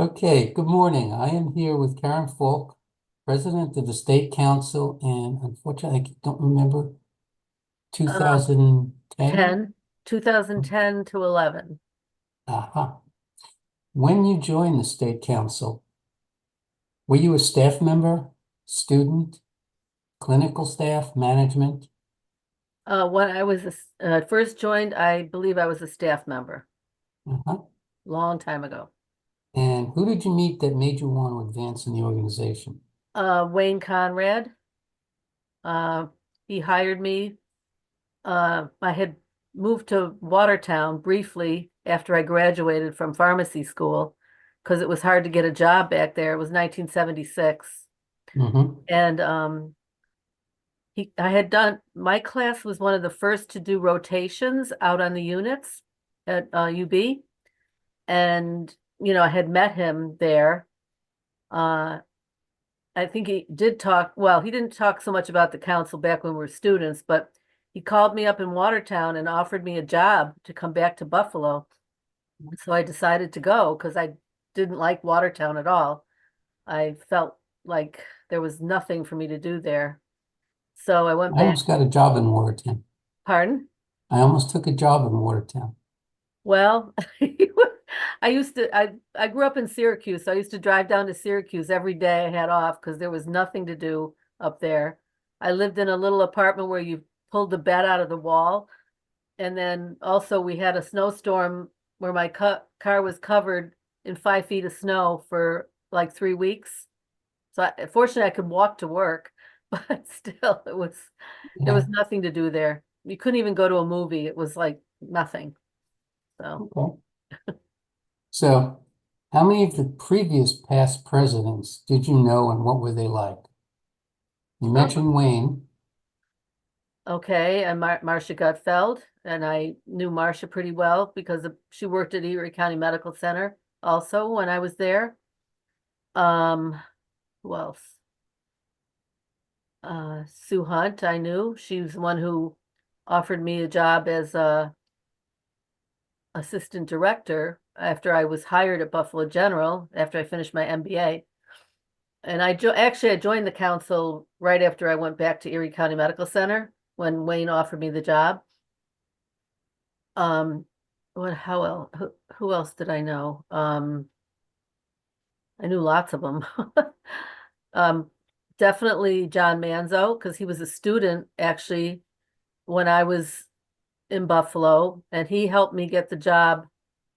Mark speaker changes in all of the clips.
Speaker 1: Okay, good morning. I am here with Karen Falk, President of the State Council, and unfortunately, I don't remember
Speaker 2: Uh,
Speaker 1: 2010.
Speaker 2: 10, 2010 to 11.
Speaker 1: Aha. When you joined the State Council, were you a staff member, student, clinical staff, management?
Speaker 2: When I was first joined, I believe I was a staff member,
Speaker 1: Uh-huh.
Speaker 2: long time ago.
Speaker 1: And who did you meet that made you want to advance in the organization?
Speaker 2: Wayne Conrad, uh, he hired me. I had moved to Watertown briefly after I graduated from pharmacy school because it was hard to get a job back there. It was 1976.
Speaker 1: Mm-hmm.
Speaker 2: And I had done, my class was one of the first to do rotations out on the units at UB. And, I had met him there. Uh, I think he did talk, well, he didn't talk so much about the council back when we were students, but he called me up in Watertown and offered me a job to come back to Buffalo. So I decided to go because I didn't like Watertown at all. I felt like there was nothing for me to do there. So I went
Speaker 1: I
Speaker 2: back.
Speaker 1: almost got a job in Watertown.
Speaker 2: Pardon?
Speaker 1: I almost took a job in Watertown.
Speaker 2: Well, I grew up in Syracuse, so I used to drive down to Syracuse every day I had off because there was nothing to do up there. I lived in a little apartment where you pulled the bed out of the wall. And then also we had a snowstorm where my car was covered in 5 feet of snow for like 3 weeks. So fortunately I could walk to work, but still there
Speaker 1: Yeah,
Speaker 2: was nothing to do there. You couldn't even go to a movie. It was like nothing. So.
Speaker 1: okay. So, how many of the previous past presidents did you know and what were they like? You
Speaker 2: Oh,
Speaker 1: mentioned Wayne.
Speaker 2: okay. And Marcia Gutfeld, and I knew Marcia pretty well because she worked at Erie County Medical Center also when I was there. Um, who else? Sue Hunt, I knew. She was the one who offered me a job as a assistant director after I was hired at Buffalo General after I finished my MBA. And I joined the council right after I went back to Erie County Medical Center when Wayne offered me the job. Um, how else, who else did I know? I knew lots of them. Um, definitely John Manzo, because he was a student actually when I was in Buffalo, and he helped me get the job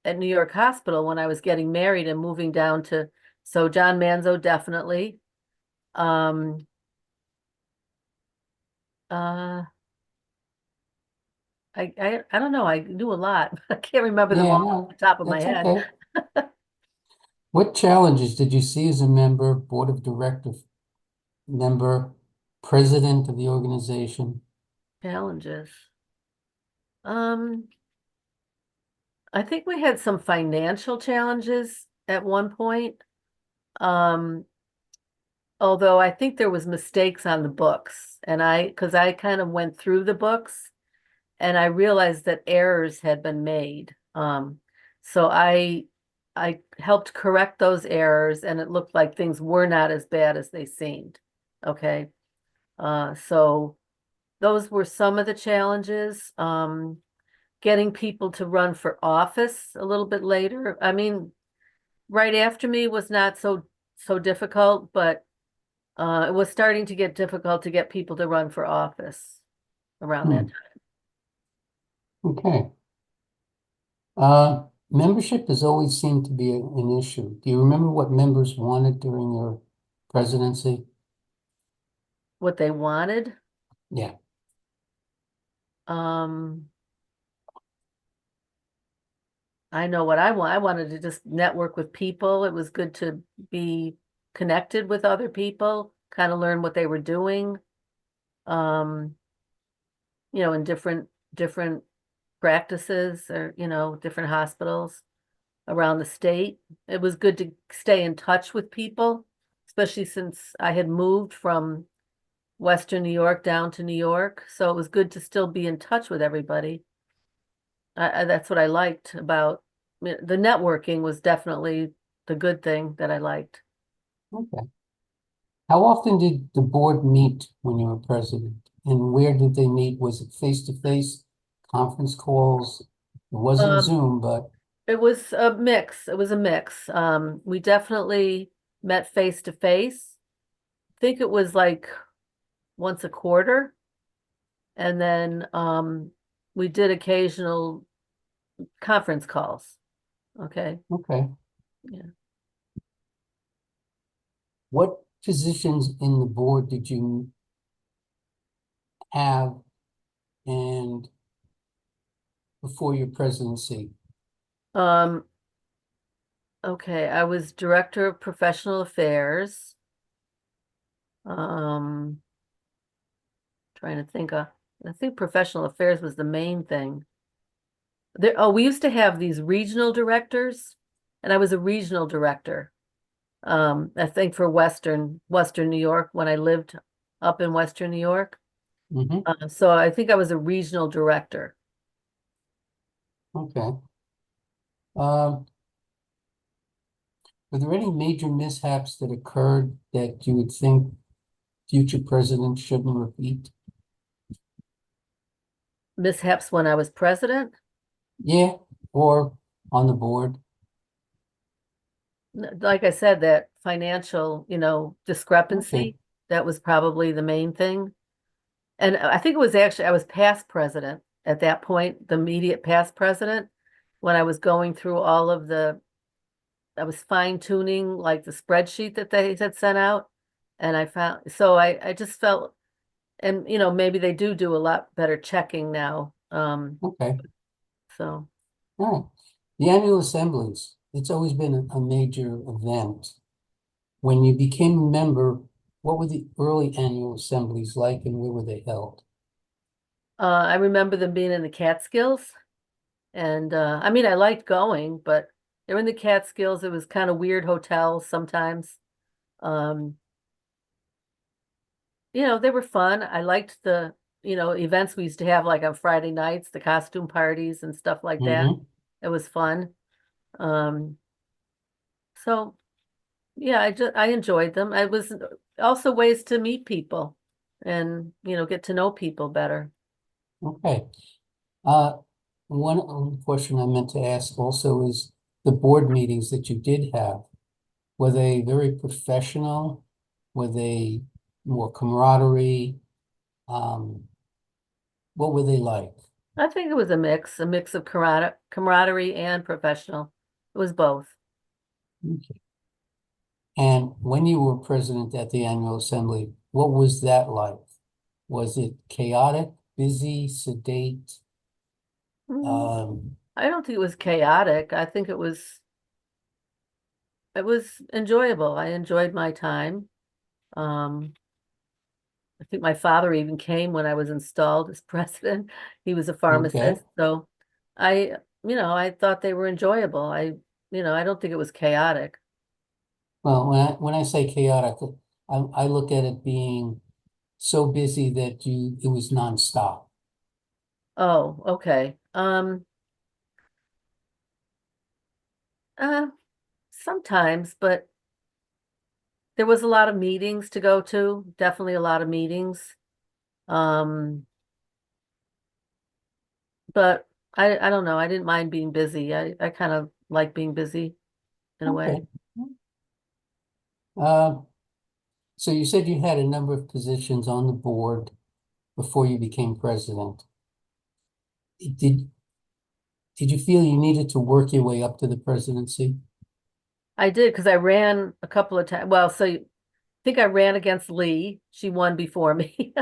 Speaker 2: at New York Hospital when I was getting married and moving down to, so John Manzo definitely. Um, uh, I don't know, I knew a lot. I can't remember them
Speaker 1: Yeah,
Speaker 2: all off
Speaker 1: no,
Speaker 2: the top of my
Speaker 1: that's
Speaker 2: head.
Speaker 1: okay. What challenges did you see as a member, board of director member, president of the organization?
Speaker 2: Challenges. Um, I think we had some financial challenges at one point. Um, although I think there was mistakes on the books and because I kind of went through the books and I realized that errors had been made. So I helped correct those errors and it looked like things were not as bad as they seemed. Okay. So those were some of the challenges. Getting people to run for office a little bit later. I mean, right after me was not so difficult, but it was starting to get difficult to get people to run for office around that
Speaker 1: Hmm,
Speaker 2: time.
Speaker 1: okay. Membership has always seemed to be an issue. Do you remember what members wanted during your presidency?
Speaker 2: What they wanted.
Speaker 1: Yeah.
Speaker 2: Um, I know what I want. I wanted to just network with people. It was good to be connected with other people, kind of learn what they were doing, um, in different practices or, different hospitals around the state. It was good to stay in touch with people, especially since I had moved from Western New York down to New York. So it was good to still be in touch with everybody. That's what I liked about the networking was definitely the good thing that I liked.
Speaker 1: Okay. How often did the board meet when you were president? And where did they meet? Was it face-to-face, conference calls? It wasn't
Speaker 2: Um,
Speaker 1: Zoom, but
Speaker 2: it was a mix. It was a mix. We definitely met face to face. I think it was like once a quarter. And then we did occasional conference calls. Okay.
Speaker 1: okay.
Speaker 2: Yeah.
Speaker 1: What positions in the board did you have and before your presidency?
Speaker 2: Um, okay, I was director of professional affairs. Um, trying to think I think professional affairs was the main thing. We used to have these regional directors, and I was a regional director. I think for Western New York when I lived up in Western New York.
Speaker 1: Mm-hmm.
Speaker 2: So I think I was a regional director.
Speaker 1: Okay. Um, were there any major mishaps that occurred that you would think future presidents shouldn't repeat?
Speaker 2: Mishaps when I was president.
Speaker 1: Yeah, or on the board?
Speaker 2: Like I said, that financial,
Speaker 1: Okay.
Speaker 2: discrepancy, that was probably the main thing. And I think it was actually, I was past president at that point, the immediate past president, when I was going through I was fine tuning like the spreadsheet that they had sent out. And I just felt, and maybe they do a lot better checking now.
Speaker 1: Okay.
Speaker 2: So
Speaker 1: All right. The annual assemblies, it's always been a major event. When you became a member, what were the early annual assemblies like and where were they held?
Speaker 2: I remember them being in the Catskills. And I mean, I liked going, but they were in the Catskills. It was kind of weird hotels sometimes. Um, they were fun. I liked the, events we used to have like on Friday nights, the costume parties and stuff like that.
Speaker 1: Mm-hmm.
Speaker 2: It was fun. Um, so yeah, I enjoyed them. I was also ways to meet people and, get to know people better.
Speaker 1: Okay. Uh, one question I meant to ask also is the board meetings that you did have, were they very professional? Were they more camaraderie? Um, what were they like?
Speaker 2: I think it was a mix of camaraderie and professional. It was both.
Speaker 1: Okay. And when you were president at the annual assembly, what was that like? Was it chaotic, busy, sedate?
Speaker 2: Mm,
Speaker 1: Um,
Speaker 2: I don't think it was chaotic. I think it was enjoyable. I enjoyed my time. Um, I think my father even came when I was installed as president. He was a
Speaker 1: okay.
Speaker 2: pharmacist, so I thought they were enjoyable. I don't think it was chaotic.
Speaker 1: Well, when I say chaotic, I look at it being so busy that it was nonstop.
Speaker 2: Oh, okay. Uh, Sometimes, but there was a lot of meetings to go to, definitely a lot of meetings. Um, but I don't know. I didn't mind being busy. I kind of like being busy in a way.
Speaker 1: Okay. Uh, so you said you had a number of positions on the board before you became president. Did did you feel you needed to work your way up to the presidency?
Speaker 2: I did because I ran a couple of times. Well, so I think I ran against Lee. She won before me.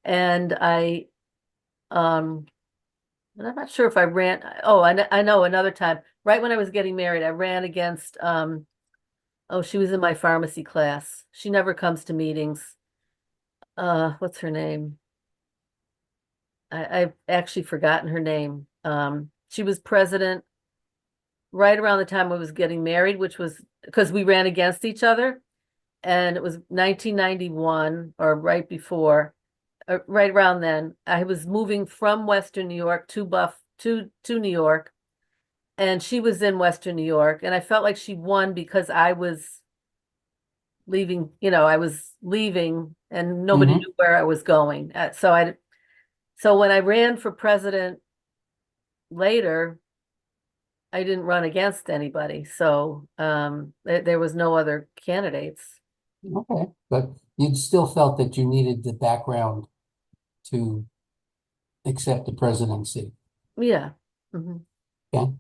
Speaker 2: And um, and I'm not sure if I ran. Oh, I know another time, right when I was getting married, I ran against, oh, she was in my pharmacy class. She never comes to meetings. What's her name? I've actually forgotten her name. She was president right around the time I was getting married, which was because we ran against each other. And it was 1991 or right before, right around then. I was moving from Western New York to New York, and she was in Western New York, and I felt like she won because I was leaving, I was leaving and nobody
Speaker 1: Mhm.
Speaker 2: knew where I was going. So when I ran for president later, I didn't run against anybody. So there was no other candidates.
Speaker 1: Okay, but you still felt that you needed the background to accept the presidency.
Speaker 2: Yeah. Mhm.
Speaker 1: Okay.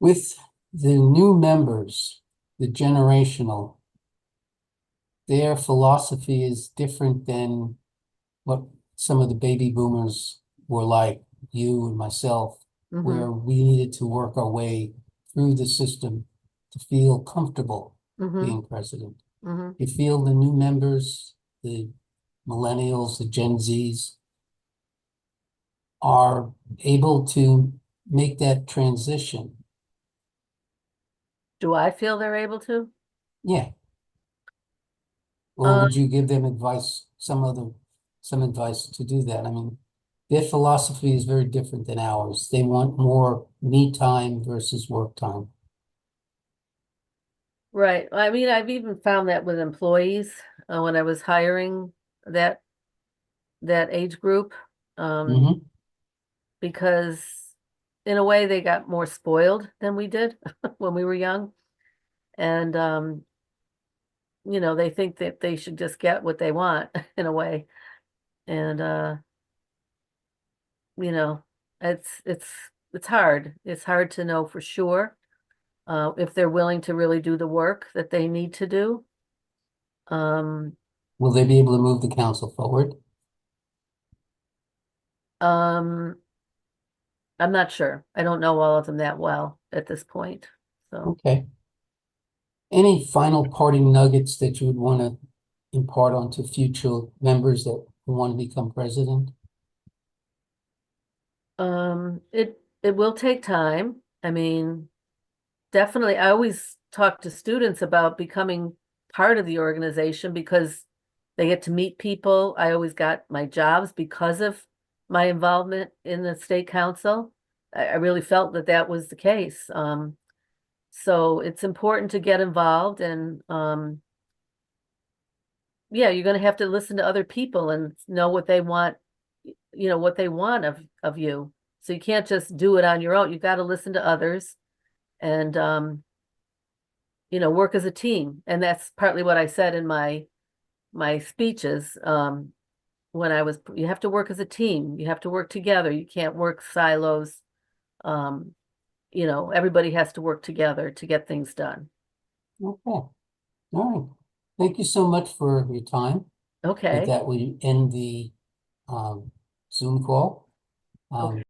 Speaker 1: With the new members, the generational, their philosophy is different than what some of the baby boomers were like, you and myself,
Speaker 2: Mhm.
Speaker 1: where we needed to work our way through the system to feel comfortable
Speaker 2: Mhm.
Speaker 1: being president.
Speaker 2: Mhm.
Speaker 1: You feel the new members, the millennials, the Gen Zs, are able to make that transition.
Speaker 2: Do I feel they're able to?
Speaker 1: Yeah. Or
Speaker 2: Um,
Speaker 1: would you give them advice, some advice to do that? I mean, their philosophy is very different than ours. They want more me time versus work time.
Speaker 2: right. I mean, I've even found that with employees when I was hiring that that age group, um,
Speaker 1: Hmm.
Speaker 2: because in a way they got more spoiled than we did when we were young. And they think that they should just get what they want in a way. And you know, it's hard. It's hard to know for sure if they're willing to really do the work that they need to do. Um,
Speaker 1: Will they be able to move the council forward?
Speaker 2: um, I'm not sure. I don't know all of them that well at this point. So,
Speaker 1: Okay. Any final parting nuggets that you would want to impart onto future members that want to become president?
Speaker 2: it will take time. I mean, definitely, I always talk to students about becoming part of the organization because they get to meet people. I always got my jobs because of my involvement in the state council. I really felt that that was the case. So it's important to get involved and yeah, you're going to have to listen to other people and know what they want, what they want of you. So you can't just do it on your own. You've got to listen to others and work as a team. And that's partly what I said in my speeches. You have to work as a team. You have to work together. You can't work silos. Um, everybody has to work together to get things done.
Speaker 1: Okay, all right. Thank you so much for your time. With
Speaker 2: Okay.
Speaker 1: that, we end the um, Zoom call.
Speaker 2: Okay.